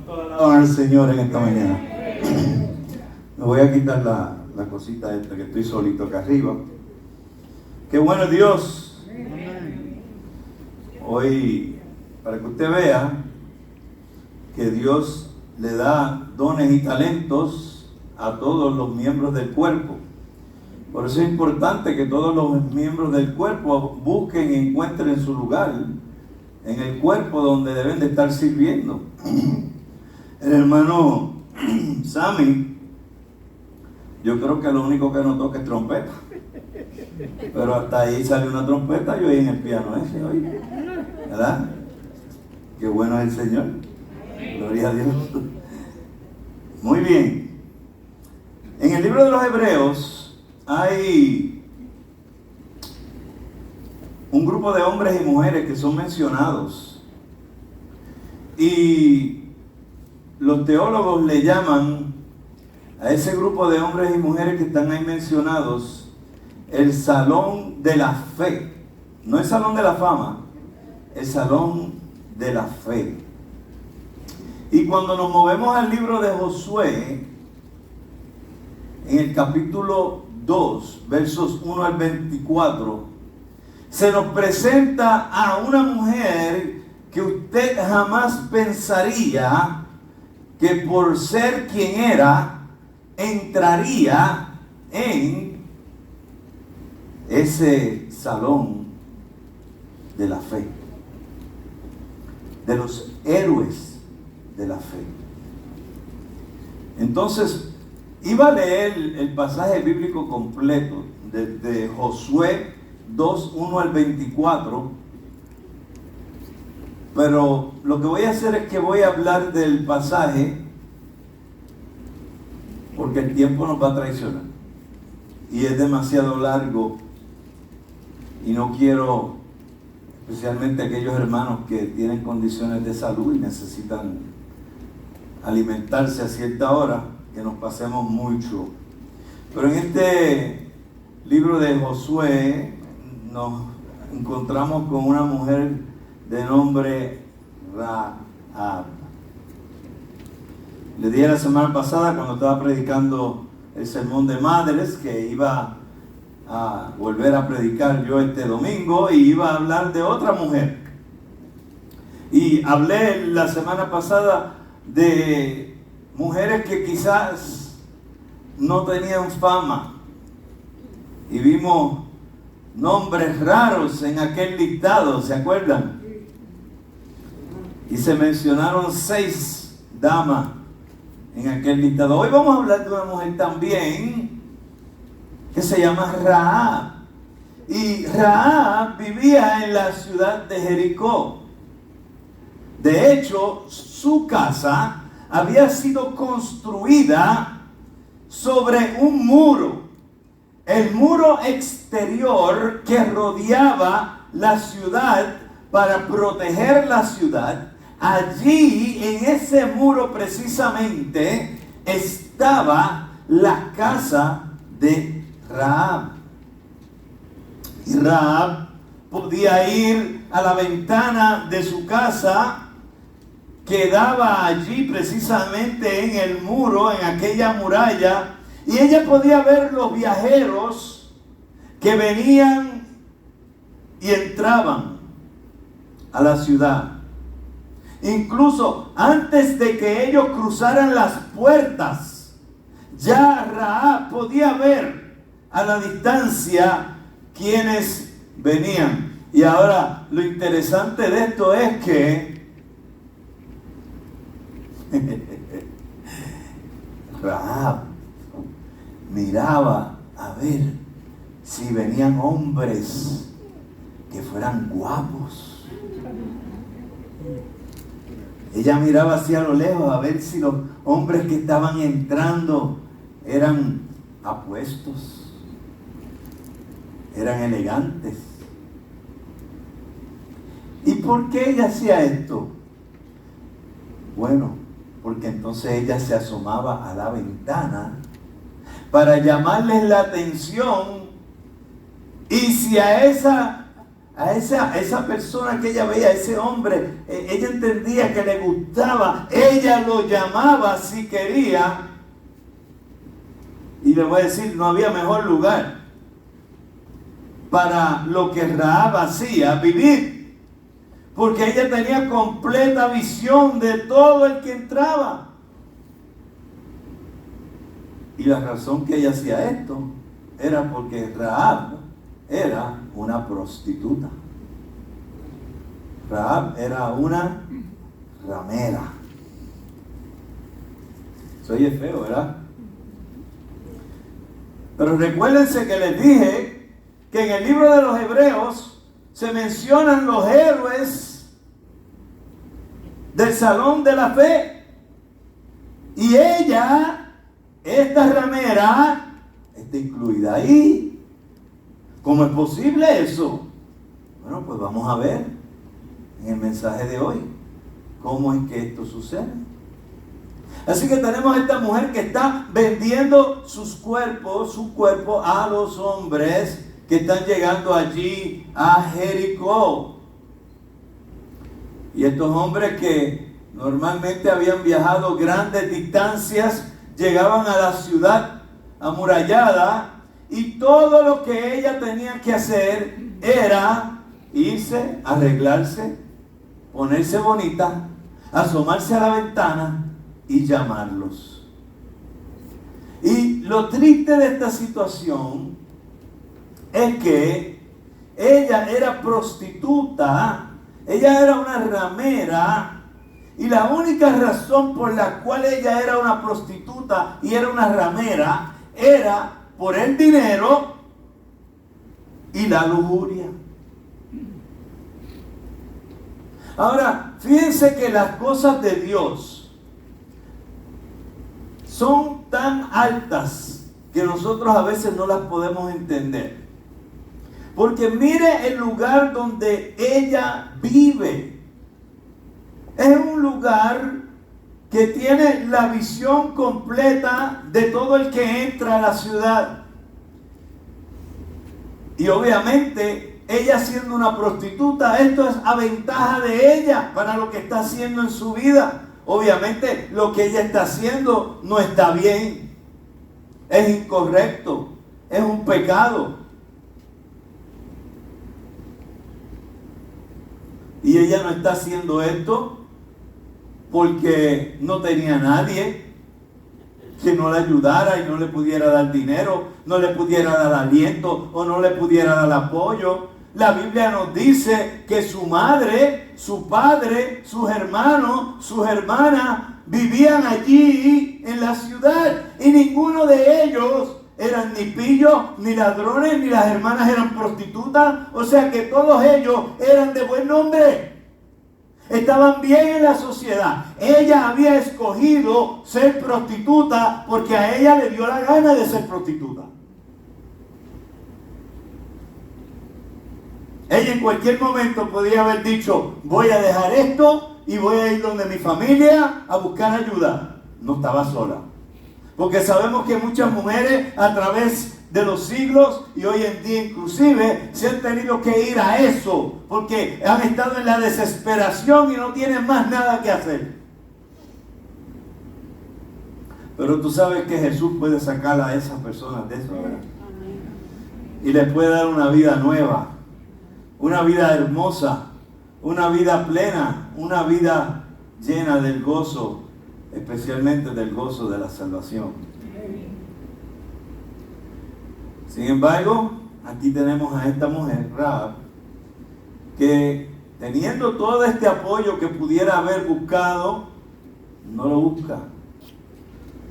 Alaban al Señor en esta mañana. Me voy a quitar la cosita esta que estoy solito acá arriba. Qué bueno Dios. Hoy, para que usted vea que Dios le da dones y talentos a todos los miembros del cuerpo. Por eso es importante que todos los miembros del cuerpo busquen y encuentren su lugar en el cuerpo donde deben de estar sirviendo. El hermano Sammy, yo creo que lo único que no toca es trompeta. Pero hasta ahí sale una trompeta y oí en el piano ese, oye. ¿Verdad? Qué bueno es el Señor. Gloria a Dios. Muy bien. En el libro de los Hebreos hay un grupo de hombres y mujeres que son mencionados. Y los teólogos le llaman a ese grupo de hombres y mujeres que están ahí mencionados el salón de la fe. No el salón de la fama, el salón de la fe. Y cuando nos movemos al libro de Josué, en el capítulo 2, versos 1 al 24, se nos presenta a una mujer que usted jamás pensaría que por ser quien era, entraría en ese salón de la fe, de los héroes de la fe. Entonces, iba a leer el pasaje bíblico completo de Josué 2, 1 al 24, pero lo que voy a hacer es que voy a hablar del pasaje porque el tiempo nos va a traicionar y es demasiado largo y no quiero, especialmente aquellos hermanos que tienen condiciones de salud y necesitan alimentarse a cierta hora, que nos pasemos mucho. Pero en este libro de Josué nos encontramos con una mujer de nombre Rahab. Le dije la semana pasada cuando estaba predicando el sermón de madres que iba a volver a predicar yo este domingo y iba a hablar de otra mujer. Y hablé la semana pasada de mujeres que quizás no tenían fama y vimos nombres raros en aquel listado, ¿se acuerdan? Y se mencionaron 6 damas en aquel listado. Hoy vamos a hablar de una mujer también que se llama Rahab. Y Rahab vivía en la ciudad de Jericó. De hecho, su casa había sido construida sobre un muro. El muro exterior que rodeaba la ciudad para proteger la ciudad. Allí, en ese muro precisamente, estaba la casa de Rahab. Y Rahab podía ir a la ventana de su casa, que daba allí precisamente en el muro, en aquella muralla, y ella podía ver los viajeros que venían y entraban a la ciudad. Incluso antes de que ellos cruzaran las puertas, ya Rahab podía ver a la distancia quienes venían. Y ahora lo interesante de esto es que Rahab miraba a ver si venían hombres que fueran guapos. Ella miraba hacia lo lejos a ver si los hombres que estaban entrando eran apuestos, eran elegantes. ¿Y por qué ella hacía esto? Bueno, porque entonces ella se asomaba a la ventana para llamarles la atención, y si a esa a esa persona que ella veía, a ese hombre, ella entendía que le gustaba, ella lo llamaba si quería. Y le voy a decir, no había mejor lugar para lo que Rahab hacía, vivir, porque ella tenía completa visión de todo el que entraba. Y la razón que ella hacía esto era porque Rahab era una prostituta. Rahab era una ramera. Eso oye feo, ¿verdad? Pero recuérdense que les dije que en el libro de los Hebreos se mencionan los héroes del salón de la fe. Y ella, esta ramera, está incluida ahí. ¿Cómo es posible eso? Bueno, pues vamos a ver en el mensaje de hoy cómo es que esto sucede. Así que tenemos a esta mujer que está vendiendo su cuerpo a los hombres que están llegando allí a Jericó. Y estos hombres que normalmente habían viajado grandes distancias, llegaban a la ciudad amurallada, y todo lo que ella tenía que hacer era irse, arreglarse, ponerse bonita, asomarse a la ventana y llamarlos. Y lo triste de esta situación es que ella era prostituta, ella era una ramera, y la única razón por la cual ella era una prostituta y era una ramera era por el dinero y la lujuria. Ahora, fíjense que las cosas de Dios son tan altas que nosotros a veces no las podemos entender. Porque mire el lugar donde ella vive. Es un lugar que tiene la visión completa de todo el que entra a la ciudad. Y obviamente, ella siendo una prostituta, esto es a ventaja de ella para lo que está haciendo en su vida. Obviamente, lo que ella está haciendo no está bien. Es incorrecto. Es un pecado. Y ella no está haciendo esto porque no tenía nadie que no le ayudara y no le pudiera dar dinero, no le pudiera dar aliento o no le pudiera dar apoyo. La Biblia nos dice que su madre, su padre, sus hermanos, sus hermanas vivían allí en la ciudad y ninguno de ellos eran ni pillos, ni ladrones, ni las hermanas eran prostitutas. O sea que todos ellos eran de buen nombre. Estaban bien en la sociedad. Ella había escogido ser prostituta porque a ella le dio la gana de ser prostituta. Ella en cualquier momento podría haber dicho, voy a dejar esto y voy a ir donde mi familia a buscar ayuda. No estaba sola. Porque sabemos que muchas mujeres a través de los siglos y hoy en día inclusive se han tenido que ir a eso porque han estado en la desesperación y no tienen más nada que hacer. Pero tú sabes que Jesús puede sacar a esas personas de eso, ¿verdad? Y les puede dar una vida nueva, una vida hermosa, una vida plena, una vida llena del gozo, especialmente del gozo de la salvación. Sin embargo, aquí tenemos a esta mujer, Rahab, que teniendo todo este apoyo que pudiera haber buscado, no lo busca.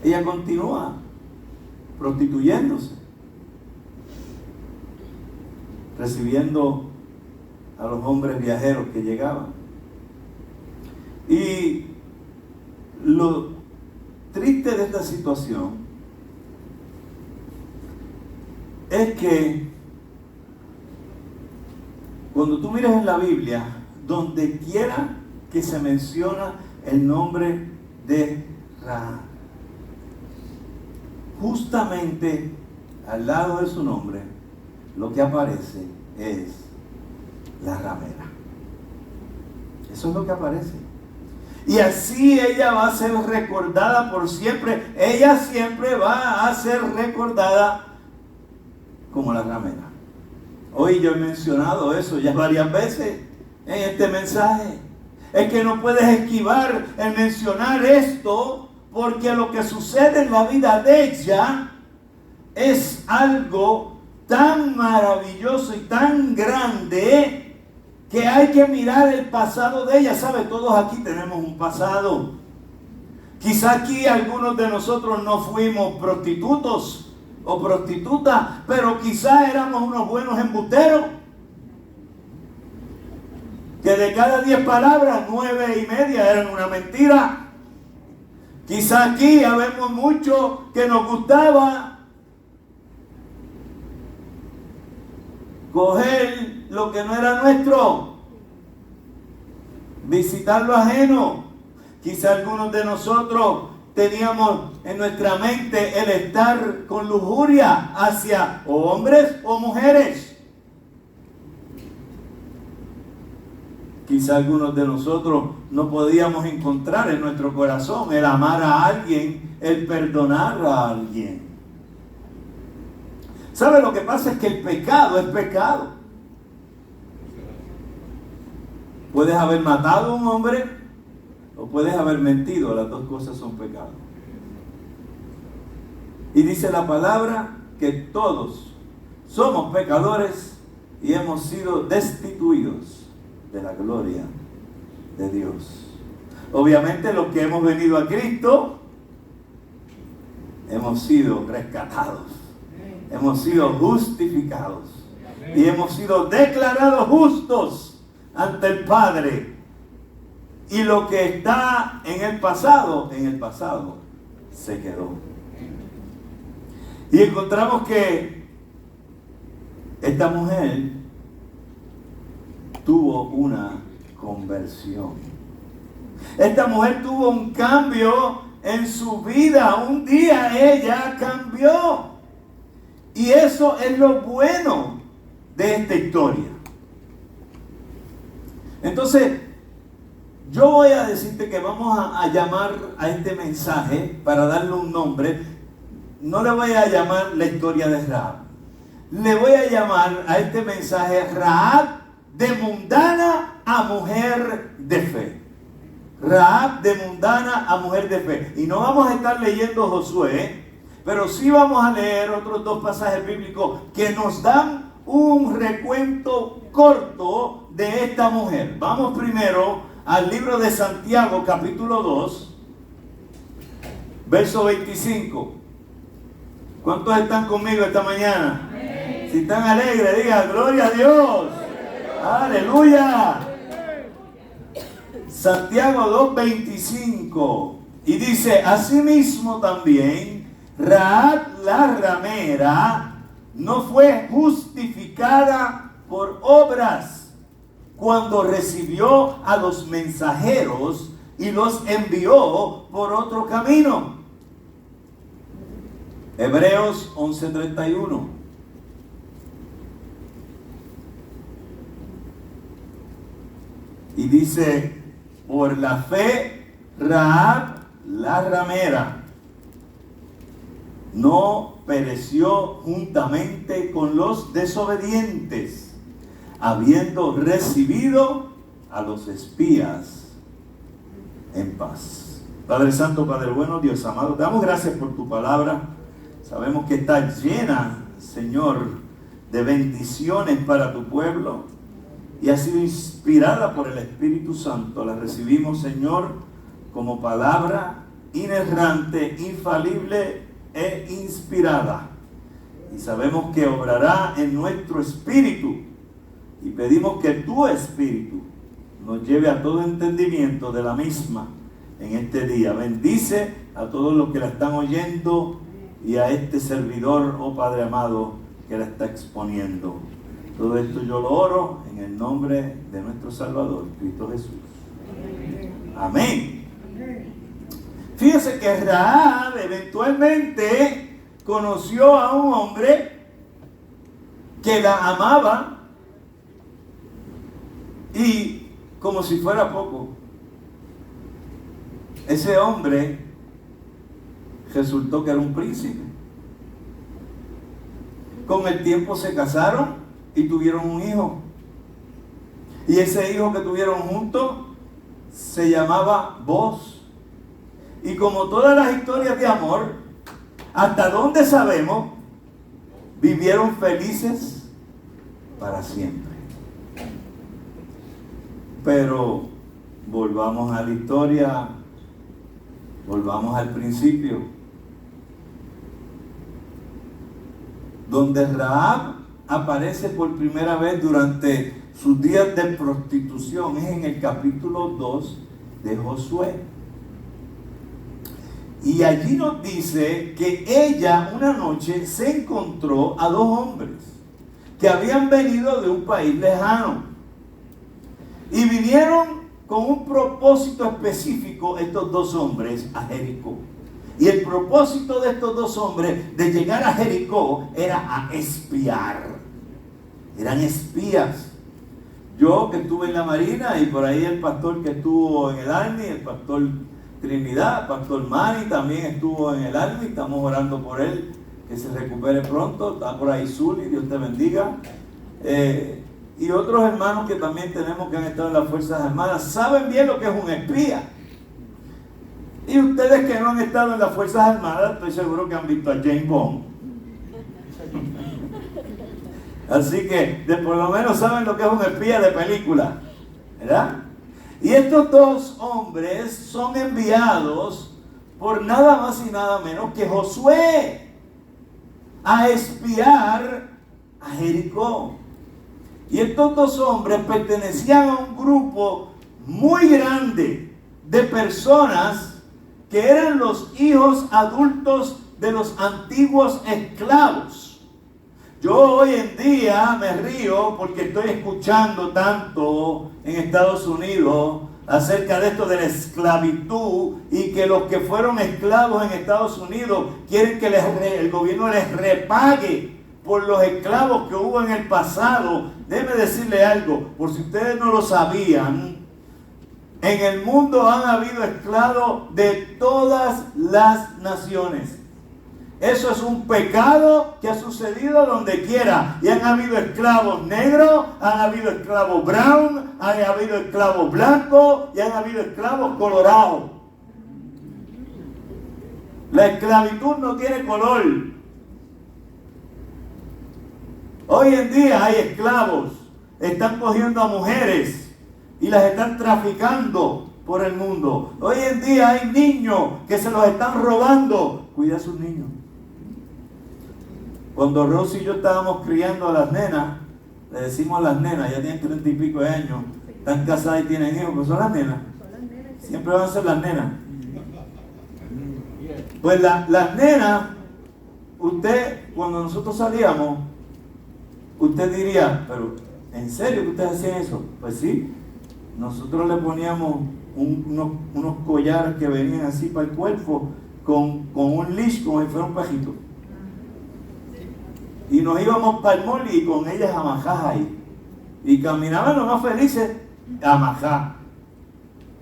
Ella continúa prostituyéndose, recibiendo a los hombres viajeros que llegaban. Y lo triste de esta situación es que cuando tú miras en la Biblia, donde quiera que se menciona el nombre de Rahab, justamente al lado de su nombre, lo que aparece es la ramera. Eso es lo que aparece. Y así ella va a ser recordada por siempre. Ella siempre va a ser recordada como la ramera. Hoy yo he mencionado eso ya varias veces en este mensaje. Es que no puedes esquivar el mencionar esto, porque lo que sucede en la vida de ella es algo tan maravilloso y tan grande que hay que mirar el pasado de ella. ¿Sabe? Todos aquí tenemos un pasado. Quizá aquí algunos de nosotros no fuimos prostitutos o prostitutas, pero quizá éramos unos buenos embusteros, que de cada 10 palabras, 9.5 eran una mentira. Quizá aquí habemos muchos que nos gustaba coger lo que no era nuestro, visitar lo ajeno. Quizá algunos de nosotros teníamos en nuestra mente el estar con lujuria hacia hombres o mujeres. Quizá algunos de nosotros no podíamos encontrar en nuestro corazón el amar a alguien, el perdonar a alguien. ¿Sabe? Lo que pasa es que el pecado es pecado. Puedes haber matado a un hombre o puedes haber mentido. Las dos cosas son pecado. Y dice la palabra que todos somos pecadores y hemos sido destituidos de la gloria de Dios. Obviamente los que hemos venido a Cristo hemos sido rescatados, hemos sido justificados y hemos sido declarados justos ante el Padre. Y lo que está en el pasado se quedó. Y encontramos que esta mujer tuvo una conversión. Esta mujer tuvo un cambio en su vida. Un día ella cambió. Y eso es lo bueno de esta historia. Entonces, yo voy a decirte que vamos a llamar a este mensaje, para darle un nombre, no le voy a llamar la historia de Rahab. Le voy a llamar a este mensaje Rahab de mundana a mujer de fe. Rahab de mundana a mujer de fe. Y no vamos a estar leyendo Josué, pero sí vamos a leer otros dos pasajes bíblicos que nos dan un recuento corto de esta mujer. Vamos primero al libro de Santiago, capítulo 2, verso 25. ¿Cuántos están conmigo esta mañana? Amén. Si están alegres, digan gloria a Dios. Aleluya. Santiago 2:25. Y dice: asimismo también Rahab la ramera no fue justificada por obras cuando recibió a los mensajeros y los envió por otro camino. Hebreos 11:31. Y dice: por la fe Rahab la ramera no pereció juntamente con los desobedientes, habiendo recibido a los espías en paz. Padre Santo, Padre bueno, Dios amado, te damos gracias por tu palabra. Sabemos que está llena, Señor, de bendiciones para tu pueblo y ha sido inspirada por el Espíritu Santo. La recibimos, Señor, como palabra inerrante, infalible e inspirada. Y sabemos que obrará en nuestro espíritu. Y pedimos que tu Espíritu nos lleve a todo entendimiento de la misma en este día. Bendice a todos los que la están oyendo y a este servidor, oh Padre amado, que la está exponiendo. Todo esto yo lo oro en el nombre de nuestro Salvador, Cristo Jesús. Amén. Fíjese que Rahab eventualmente conoció a un hombre que la amaba Y como si fuera poco, ese hombre resultó que era un príncipe. Con el tiempo se casaron y tuvieron un hijo. Y ese hijo que tuvieron juntos se llamaba Boaz. Y como todas las historias de amor, hasta donde sabemos, vivieron felices para siempre. Pero volvamos a la historia, volvamos al principio, donde Rahab aparece por primera vez durante sus días de prostitución, es en el capítulo 2 de Josué. Y allí nos dice que ella una noche se encontró a dos hombres que habían venido de un país lejano y vinieron con un propósito específico estos dos hombres a Jericó. Y el propósito de estos dos hombres de llegar a Jericó era a espiar. Eran espías. Yo que estuve en la Marina y por ahí el pastor que estuvo en el Army, el pastor Trinidad, pastor Manny también estuvo en el Army, estamos orando por él, que se recupere pronto, está por ahí Zuli, Dios te bendiga. Y otros hermanos que también tenemos que han estado en las Fuerzas Armadas, saben bien lo que es un espía. Y ustedes que no han estado en las Fuerzas Armadas, estoy seguro que han visto a James Bond. Así que por lo menos saben lo que es un espía de película, ¿verdad? Y estos dos hombres son enviados por nada más y nada menos que Josué a espiar a Jericó. Y estos dos hombres pertenecían a un grupo muy grande de personas que eran los hijos adultos de los antiguos esclavos. Yo hoy en día me río porque estoy escuchando tanto en Estados Unidos acerca de esto de la esclavitud y que los que fueron esclavos en Estados Unidos quieren que el gobierno les repague por los esclavos que hubo en el pasado. Déjeme decirle algo, por si ustedes no lo sabían, en el mundo han habido esclavos de todas las naciones. Eso es un pecado que ha sucedido donde quiera. Y han habido esclavos negros, han habido esclavos brown, han habido esclavos blancos y han habido esclavos colorados. La esclavitud no tiene color. Hoy en día hay esclavos, están cogiendo a mujeres y las están traficando por el mundo. Hoy en día hay niños que se los están robando. Cuida a sus niños. Cuando Rosy y yo estábamos criando a las nenas, le decimos a las nenas, ya tienen 30 y pico de años, están casadas y tienen hijos, pero son las nenas. Siempre van a ser las nenas. Pues las nenas, usted, cuando nosotros salíamos, usted diría, pero ¿en serio que ustedes hacían eso? Pues sí, nosotros le poníamos unos collares que venían así para el cuerpo, con un leash como si fuera un pajito. Y nos íbamos para el mall y con ellas a Majá ahí. Y caminaban los más felices a Majá.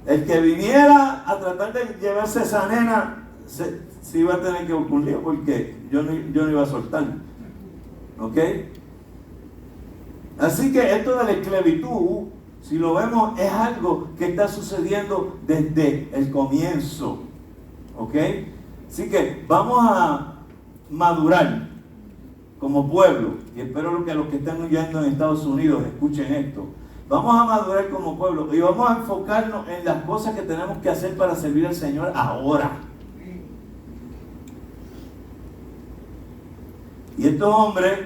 El que viniera a tratar de llevarse a esa nena se iba a tener que ocurrir porque yo no iba a soltar. ¿Ok? Así que esto de la esclavitud, si lo vemos, es algo que está sucediendo desde el comienzo. ¿Ok? Así que vamos a madurar como pueblo, y espero que los que están huyendo en Estados Unidos escuchen esto. Vamos a madurar como pueblo y vamos a enfocarnos en las cosas que tenemos que hacer para servir al Señor ahora. Y estos hombres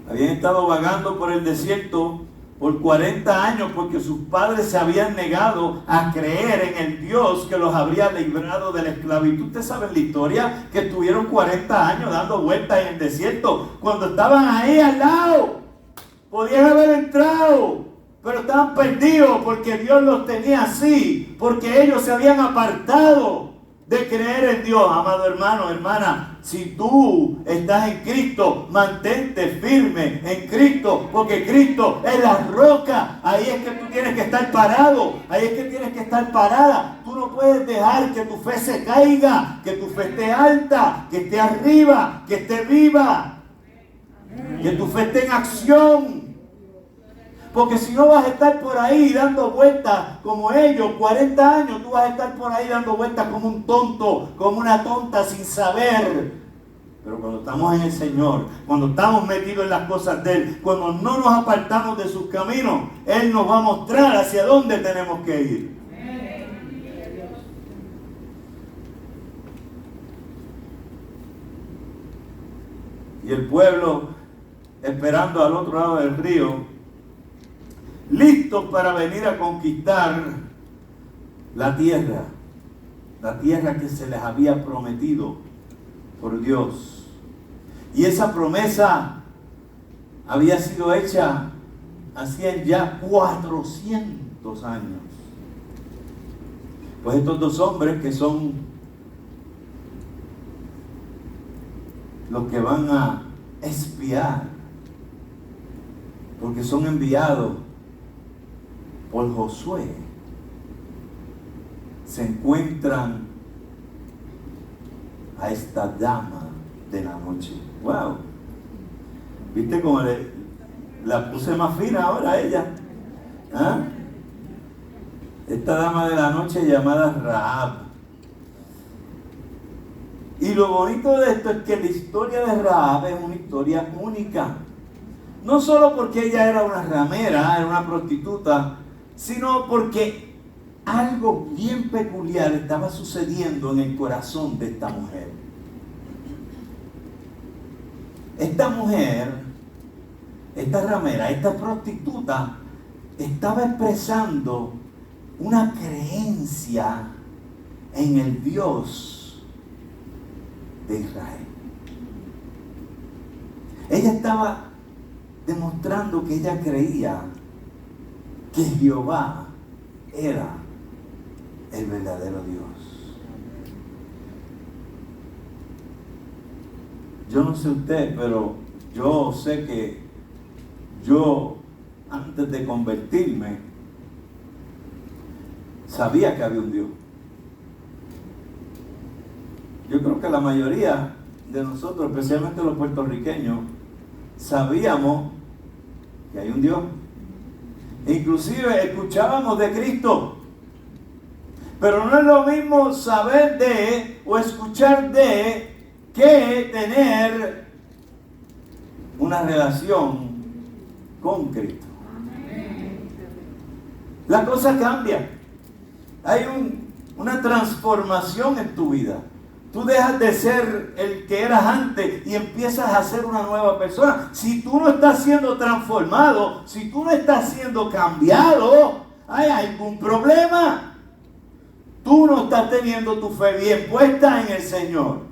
habían estado vagando por el desierto por 40 años porque sus padres se habían negado a creer en el Dios que los habría librado de la esclavitud. Ustedes saben la historia, que estuvieron 40 años dando vueltas en el desierto. Cuando estaban ahí al lado, podían haber entrado, pero estaban perdidos porque Dios los tenía así, porque ellos se habían apartado de creer en Dios. Amado hermano, hermana, si tú estás en Cristo, mantente firme en Cristo, porque Cristo es la roca. Ahí es que tú tienes que estar parado, ahí es que tienes que estar parada. Tú no puedes dejar que tu fe se caiga, que tu fe esté alta, que esté arriba, que esté viva, que tu fe esté en acción. Porque si no vas a estar por ahí dando vueltas como ellos, 40 años, tú vas a estar por ahí dando vueltas como un tonto, como una tonta sin saber. Pero cuando estamos en el Señor, cuando estamos metidos en las cosas de Él, cuando no nos apartamos de sus caminos, Él nos va a mostrar hacia dónde tenemos que ir. Y el pueblo esperando al otro lado del río, listos para venir a conquistar la tierra que se les había prometido por Dios. Y esa promesa había sido hecha hacía ya 400 años. Pues estos dos hombres que son los que van a espiar, porque son enviados por Josué, se encuentran a esta dama de la noche. ¡Wow! ¿Viste cómo la puse más fina ahora a ella? ¿Ah? Esta dama de la noche llamada Rahab. Y lo bonito de esto es que la historia de Rahab es una historia única. No solo porque ella era una ramera, era una prostituta, sino porque algo bien peculiar estaba sucediendo en el corazón de esta mujer. Esta mujer, esta ramera, esta prostituta, estaba expresando una creencia en el Dios de Israel. Ella estaba demostrando que ella creía que Jehová era el verdadero Dios. Yo no sé usted, pero yo sé que yo, antes de convertirme, sabía que había un Dios. Yo creo que la mayoría de nosotros, especialmente los puertorriqueños, sabíamos que hay un Dios. Inclusive escuchábamos de Cristo. Pero no es lo mismo saber de o escuchar de que tener una relación con Cristo. La cosa cambia. Hay una transformación en tu vida. Tú dejas de ser el que eras antes y empiezas a ser una nueva persona. Si tú no estás siendo transformado, si tú no estás siendo cambiado, hay algún problema. Tú no estás teniendo tu fe bien puesta en el Señor.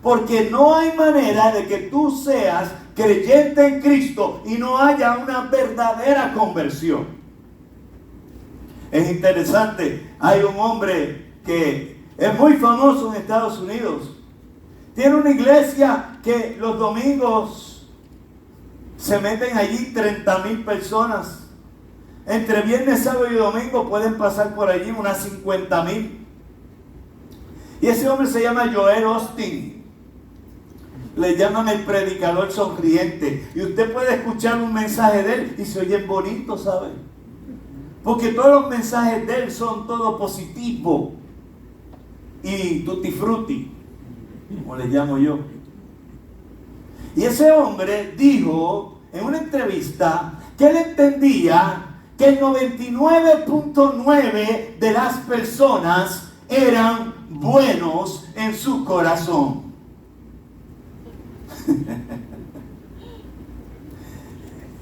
Porque no hay manera de que tú seas creyente en Cristo y no haya una verdadera conversión. Es interesante, hay un hombre que es muy famoso en Estados Unidos. Tiene una iglesia que los domingos se meten allí 30,000 personas. Entre viernes, sábado y domingo pueden pasar por allí unas 50,000. Y ese hombre se llama Joel Osteen. Le llaman el predicador sonriente. Y usted puede escuchar un mensaje de él y se oyen bonitos, ¿sabe? Porque todos los mensajes de él son todos positivos y tutti frutti, como le llamo yo. Y ese hombre dijo en una entrevista que él entendía que el 99.9 de las personas eran buenos en su corazón.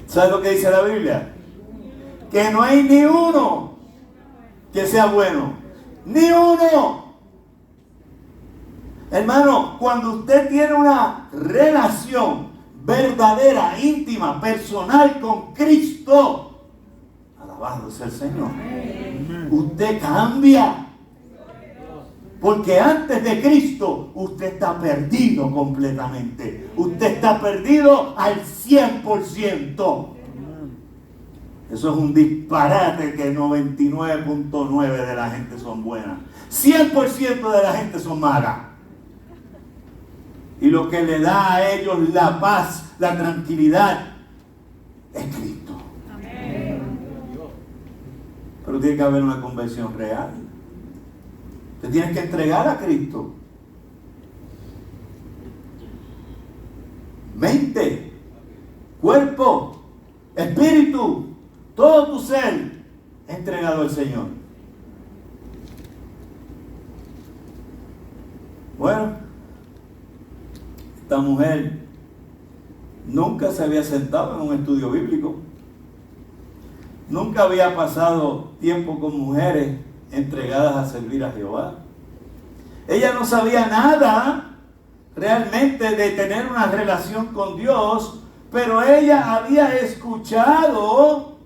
¿Sabes lo que dice la Biblia? Que no hay ni uno que sea bueno. Ni uno. Hermano, cuando usted tiene una relación verdadera, íntima, personal con Cristo, alabado sea el Señor, usted cambia. Porque antes de Cristo usted está perdido completamente. Usted está perdido al 100%. Eso es un disparate, que 99.9 de la gente son buenas. 100% de la gente son malas. Y lo que le da a ellos la paz, la tranquilidad, es Cristo. Amén. Pero tiene que haber una conversión real. Te tienes que entregar a Cristo. Mente, cuerpo, espíritu, todo tu ser entregado al Señor. Bueno, esta mujer nunca se había sentado en un estudio bíblico. Nunca había pasado tiempo con mujeres entregadas a servir a Jehová. Ella no sabía nada realmente de tener una relación con Dios, pero ella había escuchado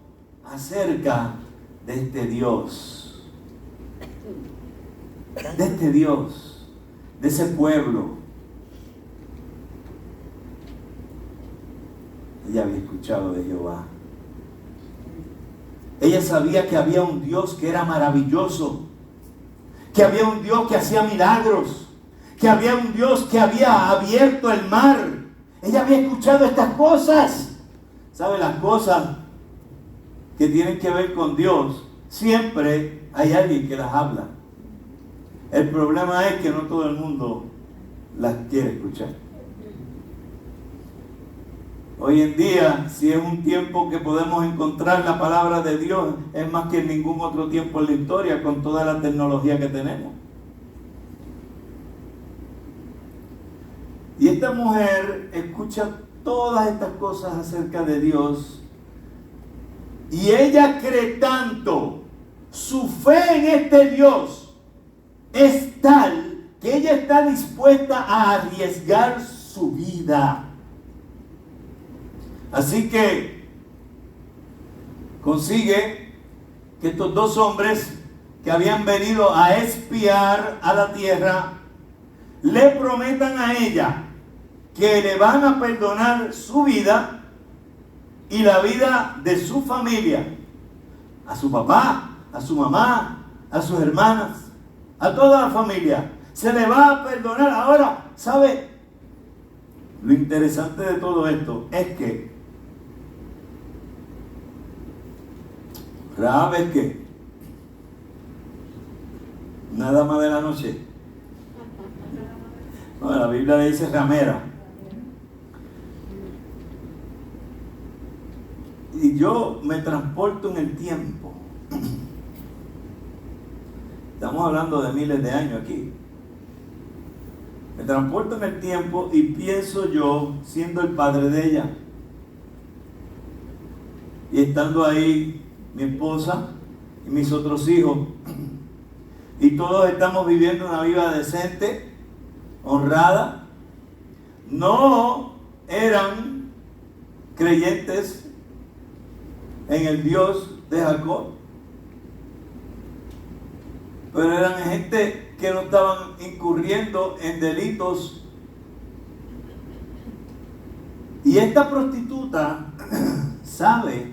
acerca de este Dios, de ese pueblo. Ella había escuchado de Jehová. Ella sabía que había un Dios que era maravilloso, que había un Dios que hacía milagros, que había un Dios que había abierto el mar. Ella había escuchado estas cosas. ¿Sabe? Las cosas que tienen que ver con Dios, siempre hay alguien que las habla. El problema es que no todo el mundo las quiere escuchar. Hoy en día, si es un tiempo que podemos encontrar la palabra de Dios, es más que en ningún otro tiempo en la historia, con toda la tecnología que tenemos. Y esta mujer escucha todas estas cosas acerca de Dios, y ella cree tanto, su fe en este Dios es tal que ella está dispuesta a arriesgar su vida. Así que consigue que estos dos hombres que habían venido a espiar a la tierra le prometan a ella que le van a perdonar su vida y la vida de su familia, a su papá, a su mamá, a sus hermanas, a toda la familia. Se le va a perdonar. Ahora, ¿sabe? Lo interesante de todo esto es que Rahab es que una dama de la noche. No, la Biblia le dice ramera. Y yo me transporto en el tiempo. Estamos hablando de miles de años aquí. Me transporto en el tiempo y pienso yo siendo el padre de ella. Y estando ahí mi esposa y mis otros hijos. Y todos estamos viviendo una vida decente, honrada. No eran creyentes en el Dios de Jacob, pero eran gente que no estaban incurriendo en delitos. Y esta prostituta sabe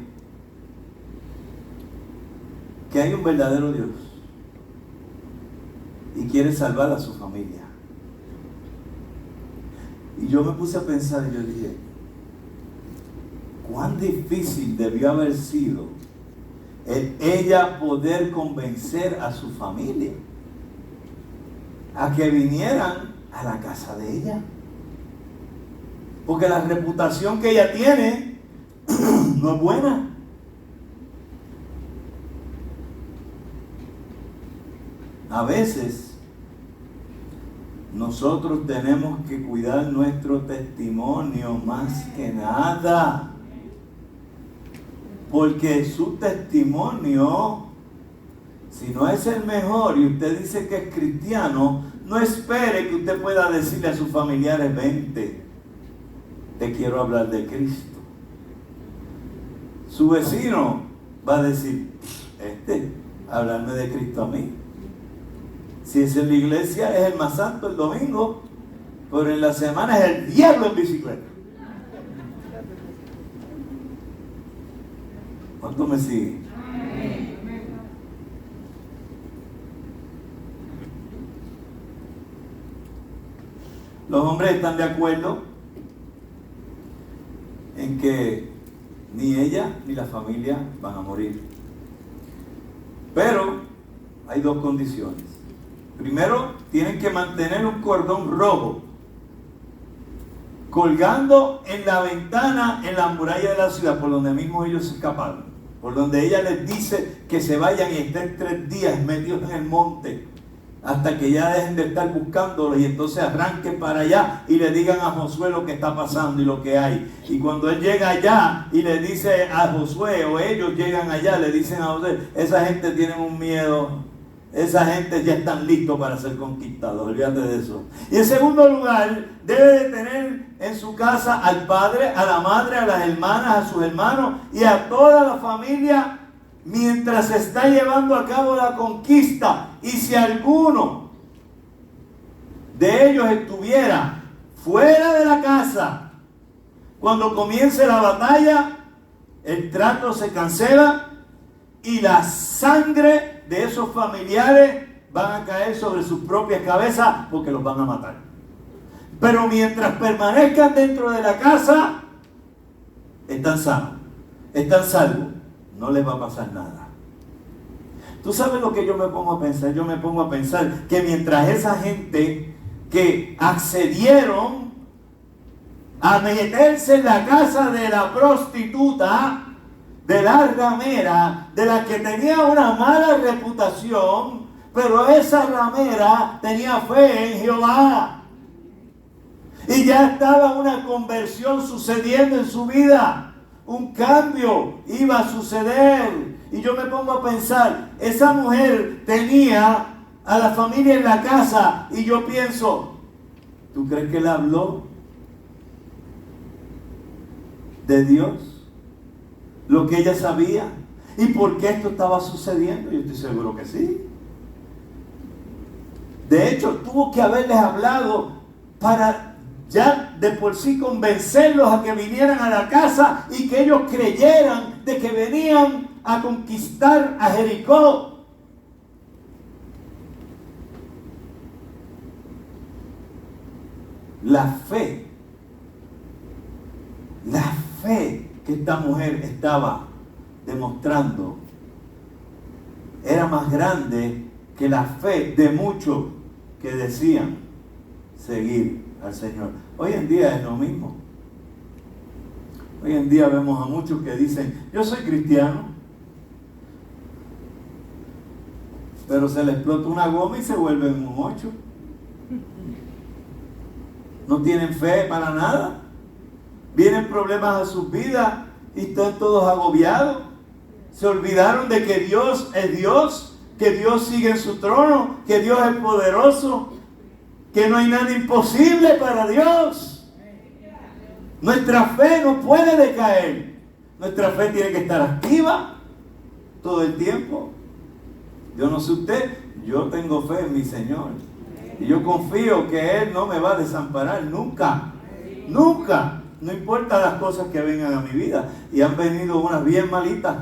que hay un verdadero Dios y quiere salvar a su familia. Y yo me puse a pensar y yo dije, cuán difícil debió haber sido ella poder convencer a su familia a que vinieran a la casa de ella. Porque la reputación que ella tiene no es buena. A veces nosotros tenemos que cuidar nuestro testimonio más que nada, porque su testimonio, si no es el mejor y usted dice que es cristiano, no espere que usted pueda decirle a sus familiares, vente, te quiero hablar de Cristo. Su vecino va a decir, hablarme de Cristo a mí. Si es en la iglesia es el más santo el domingo, pero en la semana es el diablo en bicicleta. ¿Cuánto me siguen? Los hombres están de acuerdo en que ni ella ni la familia van a morir. Pero hay dos condiciones. Primero, tienen que mantener un cordón rojo colgando en la ventana, en la muralla de la ciudad, por donde mismo ellos se escaparon, por donde ella les dice que se vayan y estén 3 días metidos en el monte, hasta que ya dejen de estar buscándolos y entonces arranquen para allá y le digan a Josué lo que está pasando y lo que hay. Y cuando él llega allá y le dice a Josué, o ellos llegan allá, le dicen a Josué, esa gente tiene un miedo, esa gente ya están listos para ser conquistados, olvídate de eso. Y en segundo lugar, debe de tener en su casa al padre, a la madre, a las hermanas, a sus hermanos y a toda la familia mientras se está llevando a cabo la conquista. Y si alguno de ellos estuviera fuera de la casa cuando comience la batalla, el trato se cancela y la sangre de esos familiares van a caer sobre sus propias cabezas porque los van a matar. Pero mientras permanezcan dentro de la casa, están sanos, están salvos, no les va a pasar nada. ¿Tú sabes lo que yo me pongo a pensar? Yo me pongo a pensar que mientras esa gente que accedieron a meterse en la casa de la prostituta, de la ramera, de la que tenía una mala reputación, pero esa ramera tenía fe en Jehová. Y ya estaba una conversión sucediendo en su vida. Un cambio iba a suceder. Y yo me pongo a pensar, esa mujer tenía a la familia en la casa. Y yo pienso, ¿tú crees que él habló de Dios? Lo que ella sabía. ¿Y por qué esto estaba sucediendo? Yo estoy seguro que sí. De hecho, tuvo que haberles hablado para ya de por sí convencerlos a que vinieran a la casa y que ellos creyeran de que venían a conquistar a Jericó. La fe que esta mujer estaba demostrando era más grande que la fe de muchos que decían seguir al Señor. Hoy en día es lo mismo. Hoy en día vemos a muchos que dicen, yo soy cristiano, pero se les explota una goma y se vuelven un 8. No tienen fe para nada. Vienen problemas a sus vidas y están todos agobiados. Se olvidaron de que Dios es Dios, que Dios sigue en su trono, que Dios es poderoso, que no hay nada imposible para Dios. Nuestra fe no puede decaer. Nuestra fe tiene que estar activa todo el tiempo. Yo no sé usted, yo tengo fe en mi Señor. Y yo confío que Él no me va a desamparar nunca. Nunca. No importa las cosas que vengan a mi vida. Y han venido unas bien malitas.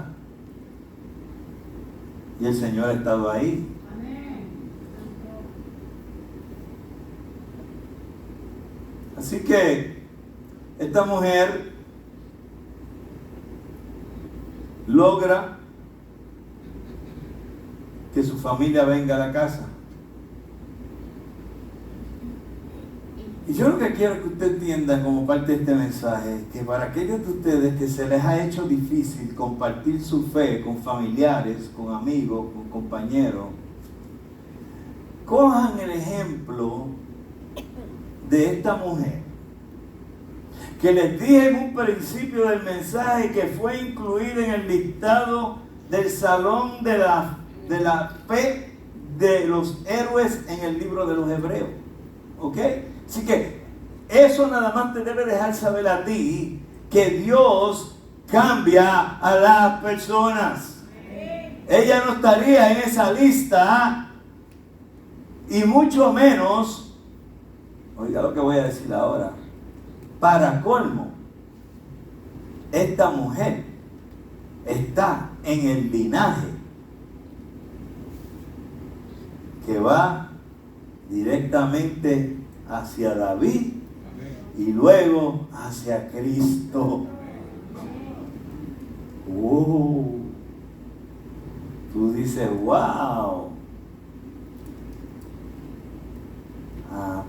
Y el Señor ha estado ahí. Así que esta mujer logra que su familia venga a la casa. Y yo lo que quiero que usted entienda como parte de este mensaje es que para aquellos de ustedes que se les ha hecho difícil compartir su fe con familiares, con amigos, con compañeros, cojan el ejemplo de esta mujer que les dije en un principio del mensaje que fue incluida en el listado del salón de la fe de los héroes en el libro de los Hebreos. ¿Ok? Así que eso nada más te debe dejar saber a ti que Dios cambia a las personas. Ella no estaría en esa lista Y mucho menos, oiga lo que voy a decir ahora, para colmo, esta mujer está en el linaje que va directamente hacia David y luego hacia Cristo. Tú dices, wow.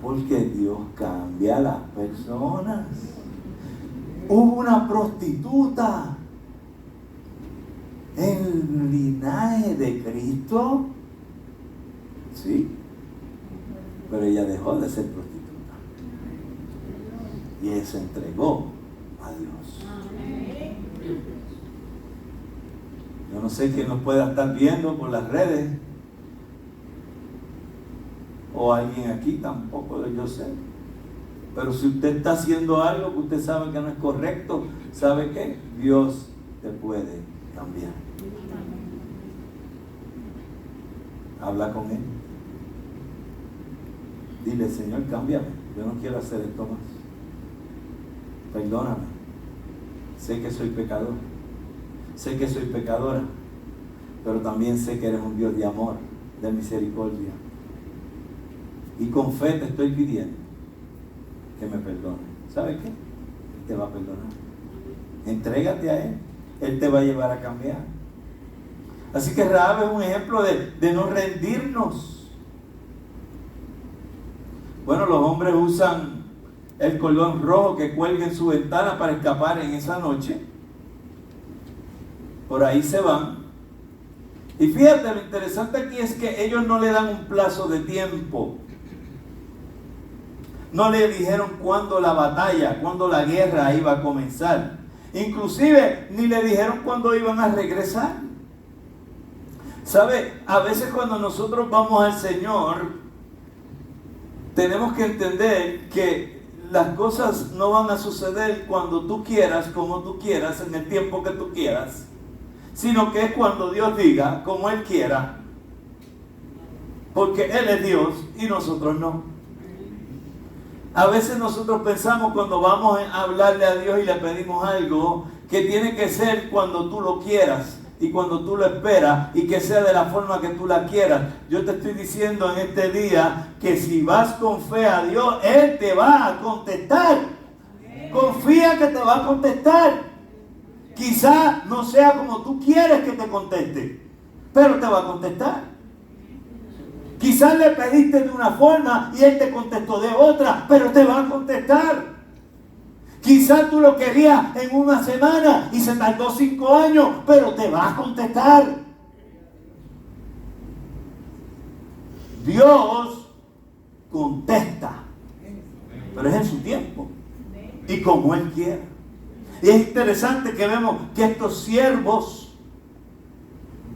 Porque Dios cambia a las personas. Hubo una prostituta en el linaje de Cristo. Sí, pero ella dejó de ser prostituta y ella se entregó a Dios. Yo no sé quién nos pueda estar viendo por las redes o alguien aquí, tampoco yo sé. Pero si usted está haciendo algo que usted sabe que no es correcto, ¿sabe qué? Dios te puede cambiar. Habla con Él. Dile, Señor, cámbiame. Yo no quiero hacer esto más. Perdóname. Sé que soy pecador. Sé que soy pecadora. Pero también sé que eres un Dios de amor, de misericordia. Y con fe te estoy pidiendo que me perdone. ¿Sabes qué? Él te va a perdonar. Entrégate a Él. Él te va a llevar a cambiar. Así que Rahab es un ejemplo de no rendirnos. Bueno, los hombres usan el cordón rojo que cuelga en su ventana para escapar en esa noche. Por ahí se van. Y fíjate, lo interesante aquí es que ellos no le dan un plazo de tiempo. No le dijeron cuándo la batalla, cuándo la guerra iba a comenzar. Inclusive ni le dijeron cuándo iban a regresar. ¿Sabe? A veces cuando nosotros vamos al Señor, tenemos que entender que las cosas no van a suceder cuando tú quieras, como tú quieras, en el tiempo que tú quieras, sino que es cuando Dios diga, como Él quiera, porque Él es Dios y nosotros no. A veces nosotros pensamos cuando vamos a hablarle a Dios y le pedimos algo, que tiene que ser cuando tú lo quieras y cuando tú lo esperas y que sea de la forma que tú la quieras. Yo te estoy diciendo en este día que si vas con fe a Dios, Él te va a contestar. Confía que te va a contestar. Quizá no sea como tú quieres que te conteste, pero te va a contestar. Quizás le pediste de una forma y Él te contestó de otra, pero te va a contestar. Quizás tú lo querías en una semana y se tardó 5 años, pero te va a contestar. Dios contesta, pero es en su tiempo y como Él quiera. Y es interesante que vemos que estos siervos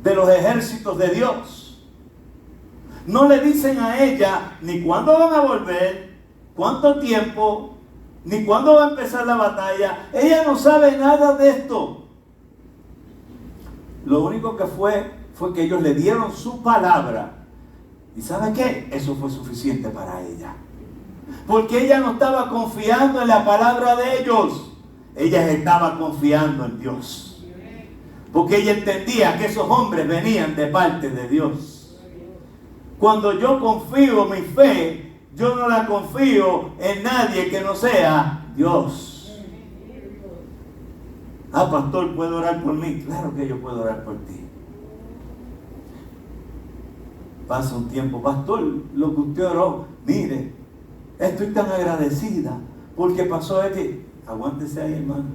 de los ejércitos de Dios no le dicen a ella ni cuándo van a volver, cuánto tiempo, ni cuándo va a empezar la batalla. Ella no sabe nada de esto. Lo único que fue que ellos le dieron su palabra. ¿Y sabe qué? Eso fue suficiente para ella. Porque ella no estaba confiando en la palabra de ellos. Ella estaba confiando en Dios. Porque ella entendía que esos hombres venían de parte de Dios. Cuando yo confío mi fe, yo no la confío en nadie que no sea Dios. Pastor, ¿puedo orar por mí? Claro que yo puedo orar por ti. Pasa un tiempo, pastor, lo que usted oró, mire, estoy tan agradecida porque pasó que, aguántese ahí, hermano.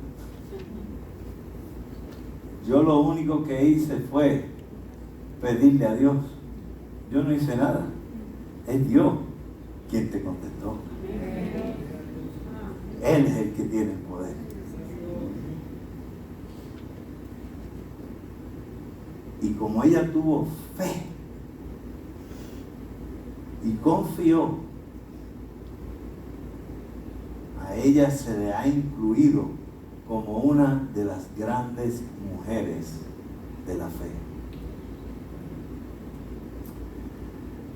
Yo lo único que hice fue pedirle a Dios. Yo no hice nada. Es Dios quien te contestó. Él es el que tiene el poder. Y como ella tuvo fe y confió, a ella se le ha incluido como una de las grandes mujeres de la fe.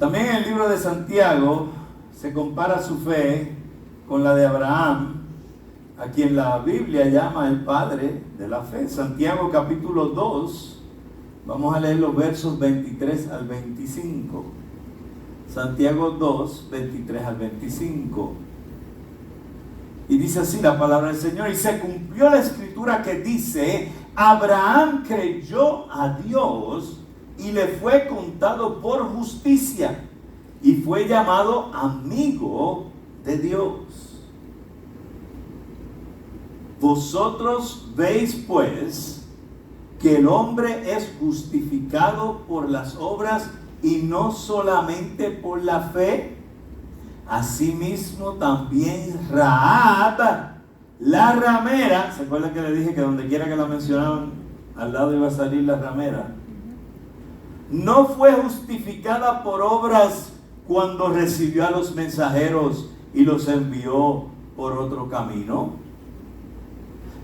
También en el libro de Santiago se compara su fe con la de Abraham, a quien la Biblia llama el padre de la fe. Santiago capítulo 2, vamos a leer los versos 23 al 25. Santiago 2, 23 al 25. Y dice así la palabra del Señor: y se cumplió la escritura que dice: Abraham creyó a Dios y le fue contado por justicia, y fue llamado amigo de Dios. Vosotros veis pues que el hombre es justificado por las obras y no solamente por la fe. Asimismo también Rahab, la ramera, ¿se acuerdan que le dije que donde quiera que la mencionaban, al lado iba a salir la ramera? No fue justificada por obras cuando recibió a los mensajeros y los envió por otro camino.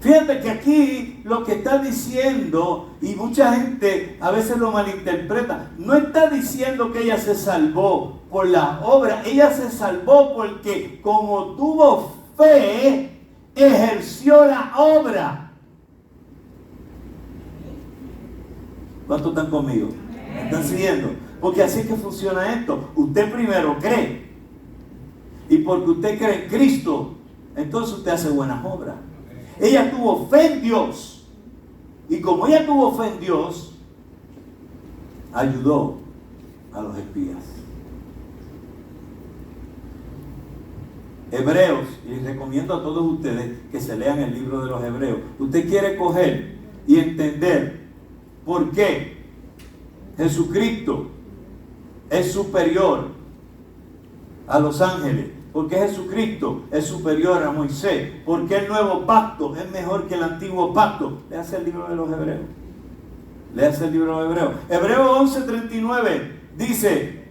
Fíjate que aquí lo que está diciendo, y mucha gente a veces lo malinterpreta, no está diciendo que ella se salvó por la obra. Ella se salvó porque como tuvo fe, ejerció la obra. ¿Cuántos están conmigo? ¿Me están siguiendo? Porque así es que funciona esto. Usted primero cree, y porque usted cree en Cristo, entonces usted hace buenas obras. Ella tuvo fe en Dios, y como ella tuvo fe en Dios, ayudó a los espías. Hebreos, y les recomiendo a todos ustedes que se lean el libro de los Hebreos. Usted quiere coger y entender por qué Jesucristo es superior a los ángeles, porque Jesucristo es superior a Moisés, porque el nuevo pacto es mejor que el antiguo pacto. Léase el libro de los Hebreos. Léase el libro de los Hebreos. Hebreos 11:39 dice: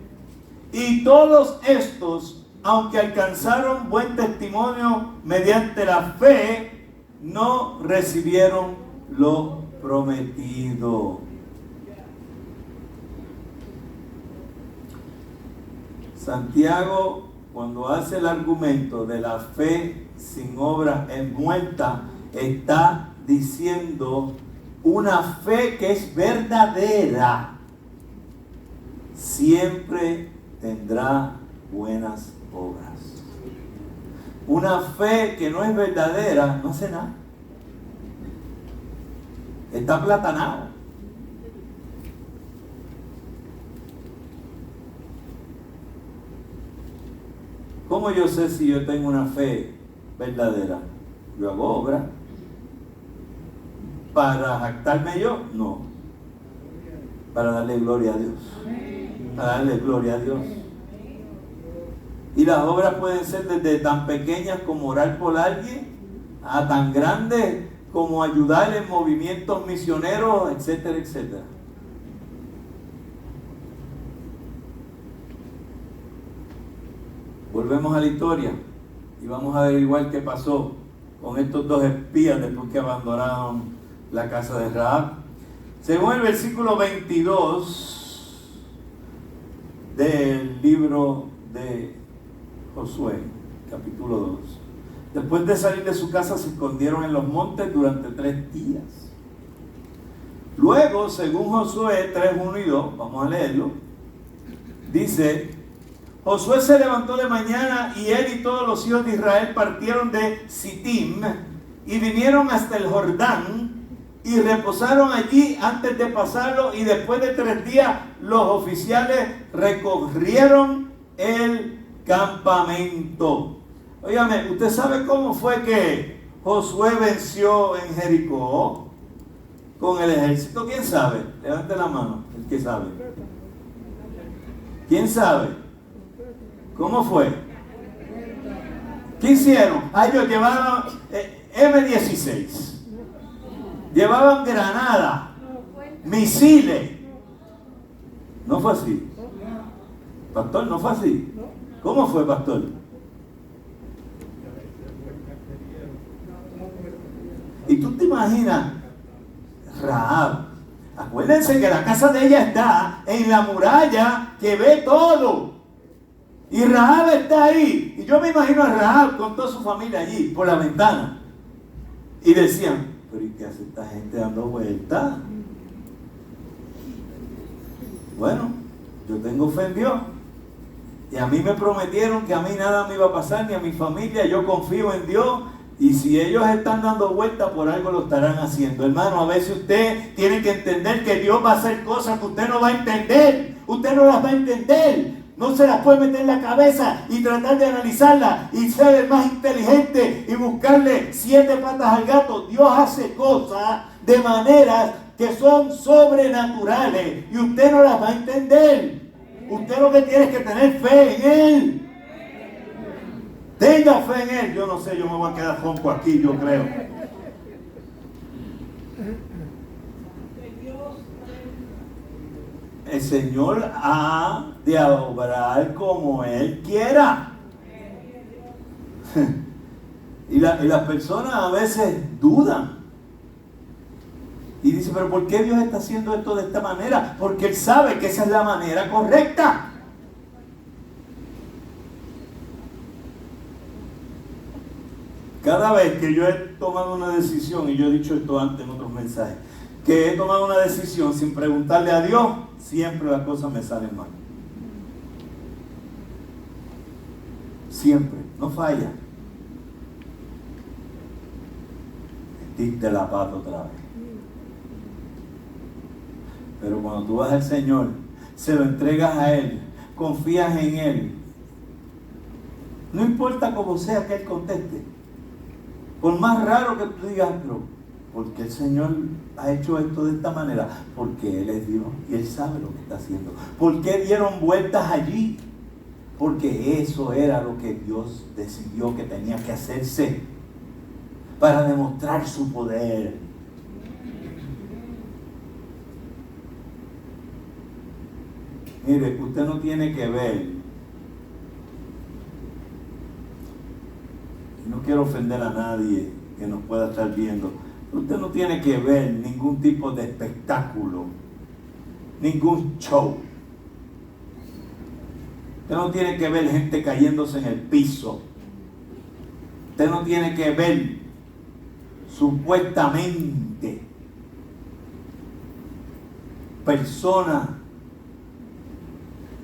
y todos estos, aunque alcanzaron buen testimonio mediante la fe, no recibieron lo prometido. Santiago, cuando hace el argumento de la fe sin obra es muerta, está diciendo una fe que es verdadera siempre tendrá buenas obras. Una fe que no es verdadera no hace nada. Está aplatanado. ¿Cómo yo sé si yo tengo una fe verdadera? Yo hago obra. ¿Para jactarme yo? No. Para darle gloria a Dios. Para darle gloria a Dios. Y las obras pueden ser desde tan pequeñas como orar por alguien, a tan grandes como ayudar en movimientos misioneros, etcétera, etcétera. Volvemos a la historia y vamos a averiguar qué pasó con estos dos espías después que abandonaron la casa de Rahab. Según el versículo 22 del libro de Josué, capítulo 2. Después de salir de su casa se escondieron en los montes durante 3 días. Luego, según Josué 3:1 y 2, vamos a leerlo, dice: Josué se levantó de mañana y él y todos los hijos de Israel partieron de Sittim y vinieron hasta el Jordán y reposaron allí antes de pasarlo, y después de 3 días los oficiales recorrieron el campamento. Óigame, ¿usted sabe cómo fue que Josué venció en Jericó con el ejército? ¿Quién sabe? Levante la mano, el que sabe. ¿Quién sabe? ¿Cómo fue? ¿Qué hicieron? Ellos llevaban M16. Llevaban granadas, misiles. ¿No fue así? Pastor, ¿no fue así? ¿Cómo fue, pastor? ¿Y tú te imaginas Rahab? Acuérdense que la casa de ella está en la muralla que ve todo. Y Rahab está ahí. Y yo me imagino a Rahab con toda su familia allí, por la ventana. Y decían, pero ¿y qué hace esta gente dando vueltas? Bueno, yo tengo fe en Dios. Y a mí me prometieron que a mí nada me iba a pasar, ni a mi familia. Yo confío en Dios. Y si ellos están dando vueltas, por algo lo estarán haciendo. Hermano, a veces usted tiene que entender que Dios va a hacer cosas que usted no va a entender. Usted no las va a entender. No se las puede meter en la cabeza y tratar de analizarlas y ser el más inteligente y buscarle 7 patas al gato. Dios hace cosas de maneras que son sobrenaturales y usted no las va a entender. Usted lo que tiene es que tener fe en Él. Tenga fe en Él. Yo no sé, yo me voy a quedar ronco aquí, yo creo. El Señor ha de obrar como Él quiera. Y las personas a veces dudan. Y dicen, pero ¿por qué Dios está haciendo esto de esta manera? Porque Él sabe que esa es la manera correcta. Cada vez que yo he tomado una decisión, y yo he dicho esto antes en otros mensajes, que he tomado una decisión sin preguntarle a Dios, siempre las cosas me salen mal. Siempre, no falla. Metiste la pata otra vez. Pero cuando tú vas al Señor, se lo entregas a Él, confías en Él, no importa cómo sea que Él conteste. Por más raro que tú digas, pero ¿por qué el Señor ha hecho esto de esta manera? Porque Él es Dios y Él sabe lo que está haciendo. ¿Por qué dieron vueltas allí? Porque eso era lo que Dios decidió que tenía que hacerse para demostrar su poder. Mire, usted no tiene que ver. No quiero ofender a nadie que nos pueda estar viendo. Usted no tiene que ver ningún tipo de espectáculo, ningún show. Usted no tiene que ver gente cayéndose en el piso. Usted no tiene que ver supuestamente personas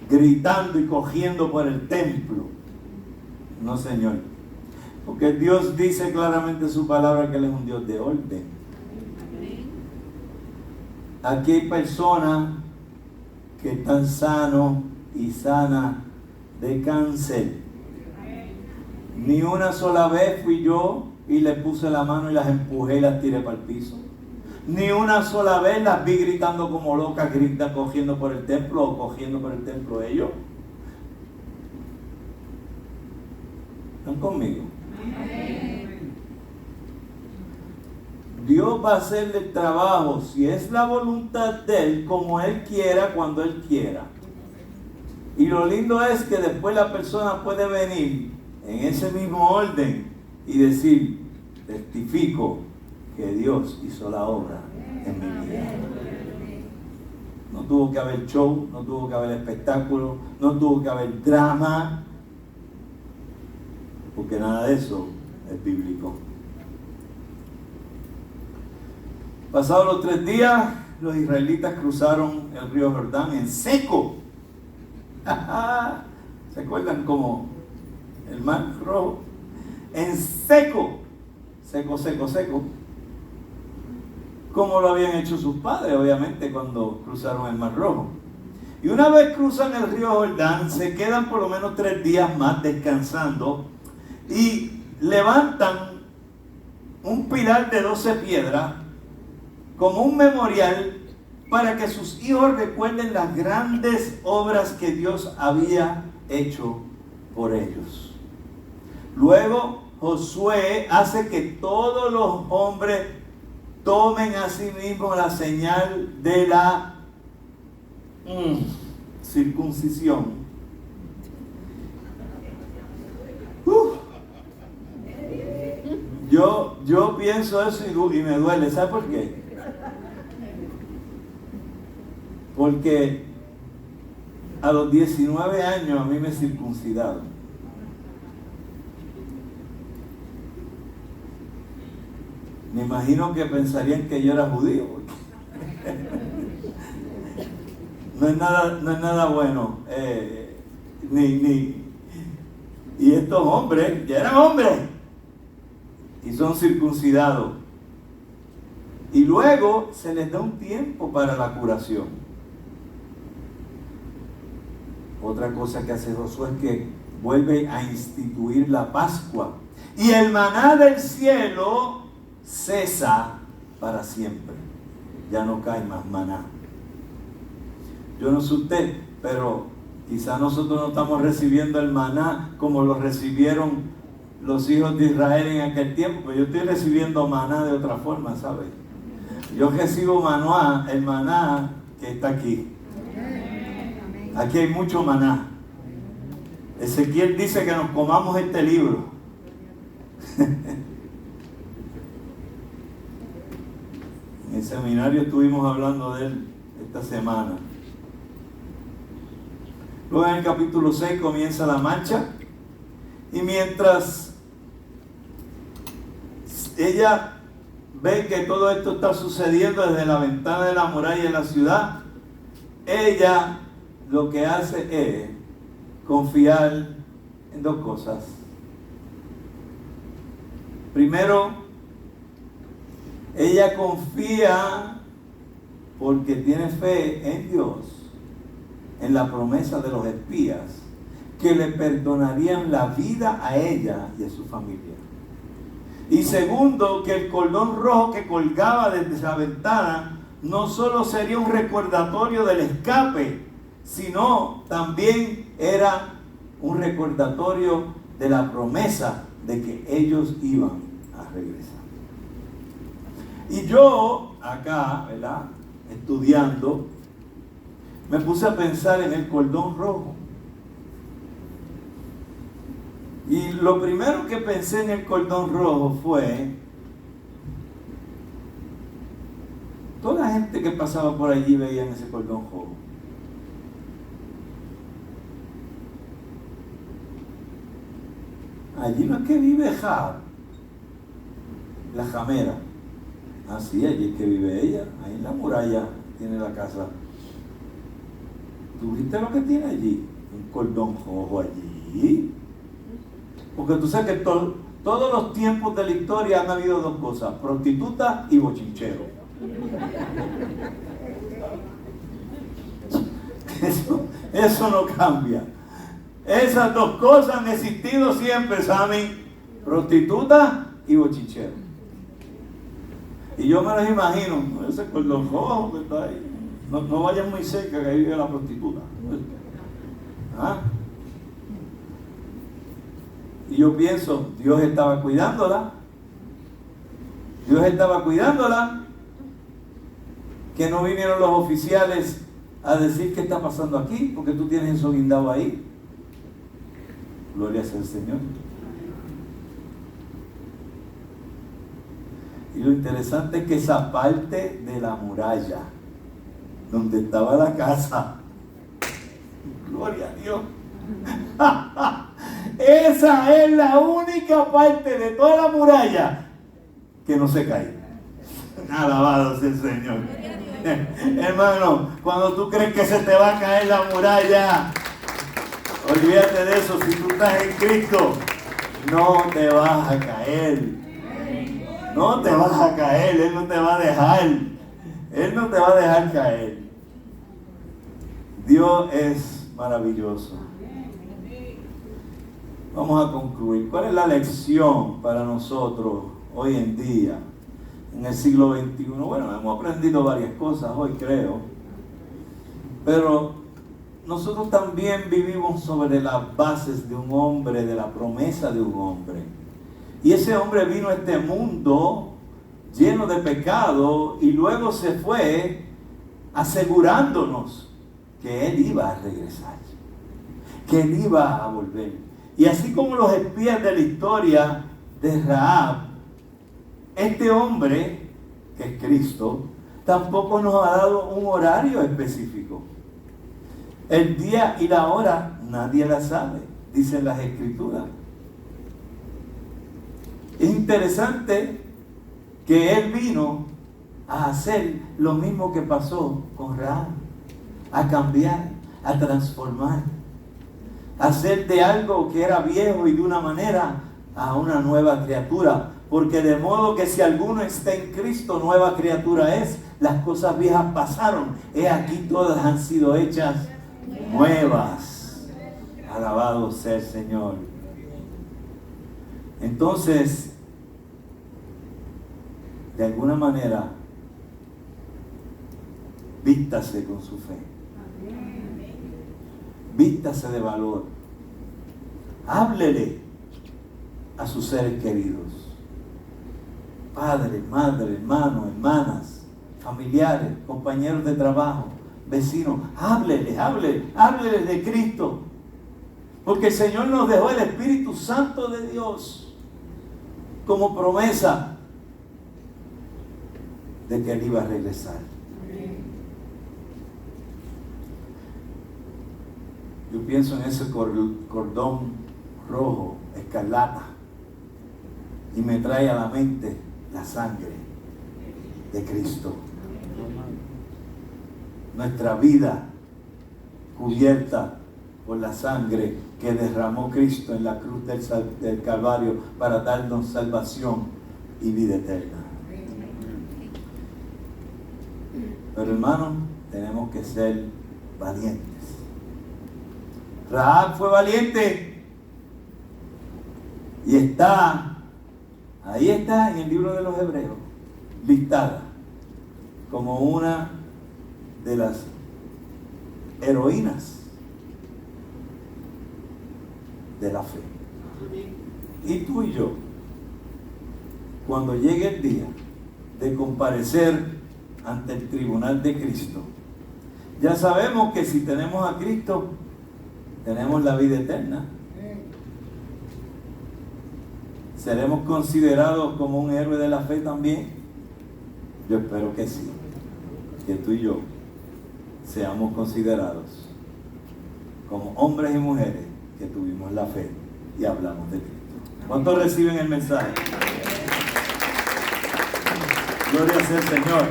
gritando y cogiendo por el templo. No, Señor. Porque Dios dice claramente en su palabra que Él es un Dios de orden. Aquí hay personas que están sanos y sanas de cáncer. Ni una sola vez fui yo y le puse la mano y las empujé y las tiré para el piso. Ni una sola vez las vi gritando como locas, cogiendo por el templo o cogiendo por el templo ellos. ¿Están conmigo? Dios va a hacerle el trabajo, si es la voluntad de Él, como Él quiera, cuando Él quiera. Y lo lindo es que después la persona puede venir en ese mismo orden y decir, testifico que Dios hizo la obra en mi vida. No tuvo que haber show, no tuvo que haber espectáculo, no tuvo que haber drama, porque nada de eso es bíblico. Pasados los 3 días, los israelitas cruzaron el río Jordán en seco. ¿Se acuerdan como el mar rojo? En seco, seco. Como lo habían hecho sus padres, obviamente, cuando cruzaron el mar rojo. Y una vez cruzan el río Jordán, se quedan por lo menos 3 días más descansando y levantan un pilar de 12 piedras como un memorial para que sus hijos recuerden las grandes obras que Dios había hecho por ellos. Luego Josué hace que todos los hombres tomen a sí mismos la señal de la circuncisión. Yo pienso eso y me duele. ¿Sabe por qué? Porque a los 19 años a mí me circuncidaron. Me imagino que pensarían que yo era judío. No es nada bueno. Y estos hombres, ya eran hombres, y son circuncidados. Y luego se les da un tiempo para la curación. Otra cosa que hace Josué es que vuelve a instituir la Pascua. Y el maná del cielo cesa para siempre. Ya no cae más maná. Yo no sé usted, pero quizá nosotros no estamos recibiendo el maná como lo recibieron los hijos de Israel en aquel tiempo, pero yo estoy recibiendo maná de otra forma, ¿sabes? Yo recibo maná, el maná que está aquí. Aquí hay mucho maná. Ezequiel dice que nos comamos este libro. En el seminario estuvimos hablando de él esta semana. Luego en el capítulo 6 comienza la marcha. Y mientras ella ve que todo esto está sucediendo desde la ventana de la muralla de la ciudad, ella lo que hace es confiar en dos cosas. Primero, ella confía porque tiene fe en Dios, en la promesa de los espías, que le perdonarían la vida a ella y a su familia. Y segundo, que el cordón rojo que colgaba desde la ventana no solo sería un recordatorio del escape, sino también era un recordatorio de la promesa de que ellos iban a regresar. Y yo acá, ¿verdad?, estudiando, me puse a pensar en el cordón rojo. Y lo primero que pensé en el cordón rojo fue toda la gente que pasaba por allí veían ese cordón rojo. Allí no es que vive Jab, la jamera. Ah, sí, allí es que vive ella. Ahí en la muralla tiene la casa. ¿Tú viste lo que tiene allí? Un cordón rojo allí. Porque tú sabes que todos los tiempos de la historia han habido dos cosas: prostituta y bochinchero. Eso no cambia. Esas dos cosas han existido siempre, ¿saben? Prostituta y bochinchero. Y yo me las imagino, ese cordón rojo que está ahí. No vayan muy cerca, que ahí vive la prostituta. ¿Ah? Y yo pienso, Dios estaba cuidándola. Dios estaba cuidándola. Que no vinieron los oficiales a decir qué está pasando aquí, porque tú tienes eso guindado ahí. Gloria sea al Señor. Y lo interesante es que esa parte de la muralla, donde estaba la casa, gloria a Dios, esa es la única parte de toda la muralla que no se cae. Alabado sea el Señor. Hermano, cuando tú crees que se te va a caer la muralla, olvídate de eso. Si tú estás en Cristo, no te vas a caer. No te vas a caer. Él no te va a dejar. Él no te va a dejar caer. Dios es maravilloso. Vamos a concluir. ¿Cuál es la lección para nosotros hoy en día, en el siglo XXI? Bueno, hemos aprendido varias cosas hoy, creo. Pero nosotros también vivimos sobre las bases de un hombre, de la promesa de un hombre. Y ese hombre vino a este mundo lleno de pecado y luego se fue asegurándonos que él iba a regresar, que él iba a volver. Y así como los espías de la historia de Rahab, este hombre, que es Cristo, tampoco nos ha dado un horario específico. El día y la hora nadie la sabe, dicen las Escrituras. Es interesante que Él vino a hacer lo mismo que pasó con Rahab, a cambiar, a transformar, a hacer de algo que era viejo y de una manera a una nueva criatura. Porque de modo que si alguno está en Cristo, nueva criatura es. Las cosas viejas pasaron, he aquí todas han sido hechas nuevas. Alabado sea el Señor. Entonces, de alguna manera, vístase con su fe. Vístase de valor. Háblele a sus seres queridos. Padre, madre, hermano, hermanas, familiares, compañeros de trabajo, vecinos. Hábleles de Cristo. Porque el Señor nos dejó el Espíritu Santo de Dios como promesa de que Él iba a regresar. Yo pienso en ese cordón rojo, escarlata, y me trae a la mente la sangre de Cristo. Nuestra vida cubierta por la sangre que derramó Cristo en la cruz del Calvario para darnos salvación y vida eterna. Pero hermanos, tenemos que ser valientes. Rahab fue valiente y ahí está en el libro de los Hebreos, listada como una de las heroínas de la fe. Y tú y yo, cuando llegue el día de comparecer ante el tribunal de Cristo, ya sabemos que si tenemos a Cristo, tenemos la vida eterna. ¿Seremos considerados como un héroe de la fe también? Yo espero que sí. Que tú y yo seamos considerados como hombres y mujeres que tuvimos la fe y hablamos de Cristo. ¿Cuántos reciben el mensaje? Gloria sea al Señor.